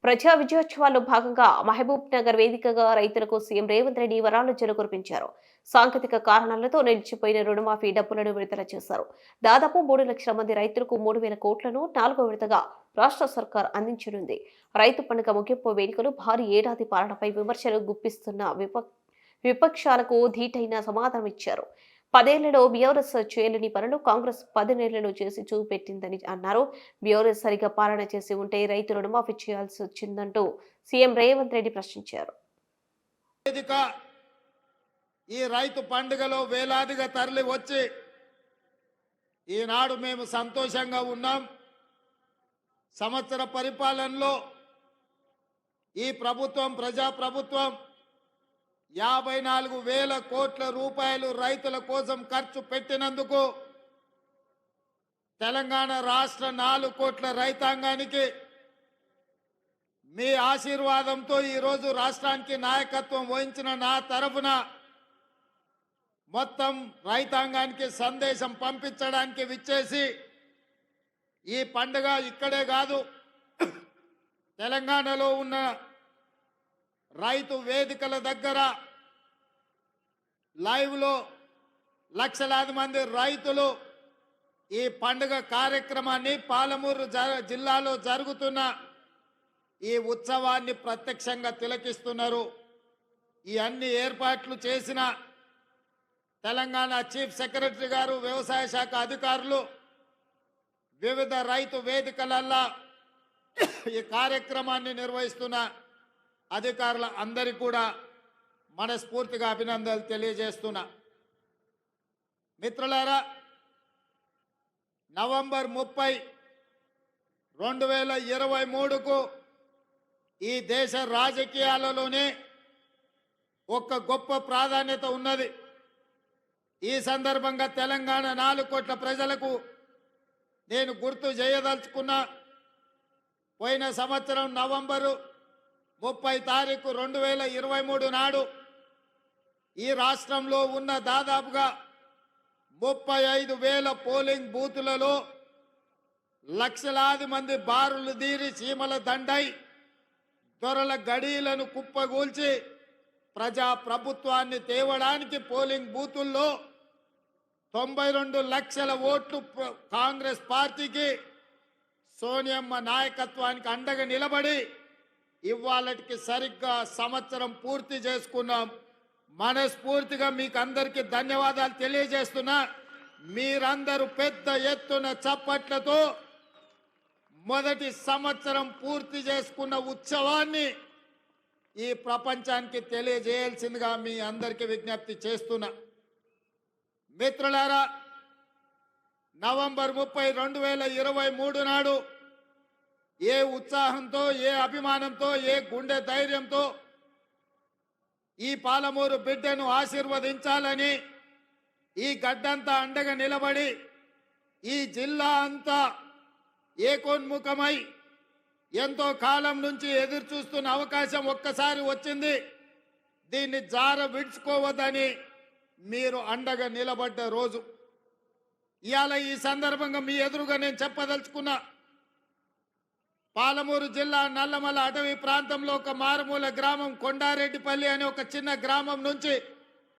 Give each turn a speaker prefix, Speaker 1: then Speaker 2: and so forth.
Speaker 1: ప్రజా విజయోత్సవాల్లో భాగంగా మహబూబ్ నగర్ వేదికగా రైతులకు సీఎం రేవంత్ రెడ్డి వరాలు కురిపించారు. సాంకేతిక కారణాలతో నిలిచిపోయిన రుణమాఫీ డబ్బులను విడుదల చేశారు. దాదాపు 3 లక్షల మంది రైతులకు 3,000 కోట్లను 4వ విడతగా రాష్ట్ర సర్కార్ అందించనుంది. రైతు పండుగ ముగింపు వేడుకలు భారీ ఏడాది పాలనపై విమర్శలు గుప్పిస్తున్న విపక్షాలకు ధీటైన సమాధానం ఇచ్చారు. 10 ఏళ్లలో బీఆర్ఎస్ చేయలేని పనులు కాంగ్రెస్ 10 నెలలు చేసి చూపెట్టిందని అన్నారు. బీఆర్ఎస్ సరిగా పాలన చేసి ఉంటే రైతు రుణమాఫీ చేయాల్సి వచ్చిందంటూ సీఎం రేవంత్ రెడ్డి ప్రశ్నించారు.
Speaker 2: ఈ రైతు పండుగలో వేలాదిగా తరలి వచ్చి ఈనాడు మేము సంతోషంగా ఉన్నాం. సంవత్సర పరిపాలనలో ఈ ప్రభుత్వం ప్రజాప్రభుత్వం 54,000 కోట్ల రూపాయలు రైతుల కోసం ఖర్చు పెట్టినందుకు తెలంగాణ రాష్ట్ర 4 కోట్ల రైతాంగానికి మీ ఆశీర్వాదంతో ఈరోజు రాష్ట్రానికి నాయకత్వం వహించిన నా తరఫున మొత్తం రైతాంగానికి సందేశం పంపించడానికి విచ్చేసి ఈ పండుగ ఇక్కడే కాదు తెలంగాణలో ఉన్న రైతు వేదికల దగ్గర లైవ్లో లక్షలాది మంది రైతులు ఈ పండుగ కార్యక్రమాన్ని పాలమూరు జిల్లాలో జరుగుతున్న ఈ ఉత్సవాన్ని ప్రత్యక్షంగా తిలకిస్తున్నారు. ఈ అన్ని ఏర్పాట్లు చేసిన తెలంగాణ చీఫ్ సెక్రటరీ గారు, వ్యవసాయ శాఖ అధికారులు, వివిధ రైతు వేదికలల్లో ఈ కార్యక్రమాన్ని నిర్వహిస్తున్న అధికారుల అందరికీ కూడా మనస్ఫూర్తిగా అభినందనలు తెలియజేస్తున్నా. మిత్రులారా, నవంబర్ 30, 2023కు ఈ దేశ రాజకీయాలలోనే ఒక గొప్ప ప్రాధాన్యత ఉన్నది. ఈ సందర్భంగా తెలంగాణ 4 కోట్ల ప్రజలకు నేను గుర్తు చేయదలుచుకున్నా. పోయిన సంవత్సరం నవంబరు 30 తారీఖు 2023 నాడు ఈ రాష్ట్రంలో ఉన్న దాదాపుగా 35,000 పోలింగ్ బూతులలో లక్షలాది మంది బారులు తీరి చీమల దండై దొరల గడీలను కుప్పగూల్చి ప్రజా ప్రభుత్వాన్ని తేవడానికి పోలింగ్ బూతుల్లో 92 లక్షల ఓట్లు కాంగ్రెస్ పార్టీకి, సోనియమ్మ నాయకత్వానికి అండగా నిలబడి ఇవాళకి సరిగ్గా సంవత్సరం పూర్తి చేసుకున్నాం. మనస్ఫూర్తిగా మీకు అందరికీ ధన్యవాదాలు తెలియజేస్తున్నా. మీరందరూ పెద్ద ఎత్తున చప్పట్లతో మొదటి సంవత్సరం పూర్తి చేసుకున్న ఉత్సవాన్ని ఈ ప్రపంచానికి తెలియజేయాల్సిందిగా మీ అందరికీ విజ్ఞప్తి చేస్తున్నా. మిత్రులారా, నవంబర్ 30, 2023 నాడు ఏ ఉత్సాహంతో, ఏ అభిమానంతో, ఏ గుండె ధైర్యంతో ఈ పాలమూరు బిడ్డను ఆశీర్వదించాలని ఈ గడ్డంతా అండగా నిలబడి ఈ జిల్లా అంతా ఏకోన్ముఖమై ఎంతో కాలం నుంచి ఎదురు చూస్తున్న అవకాశం ఒక్కసారి వచ్చింది. దీన్ని జార విడుచుకోవద్దని మీరు అండగా నిలబడ్డ రోజు ఇవాళ. ఈ సందర్భంగా మీ ఎదురుగా నేను చెప్పదలుచుకున్నా, పాలమూరు జిల్లా నల్లమల అటవీ ప్రాంతంలో ఒక మారుమూల గ్రామం కొండారెడ్డిపల్లి అనే ఒక చిన్న గ్రామం నుంచి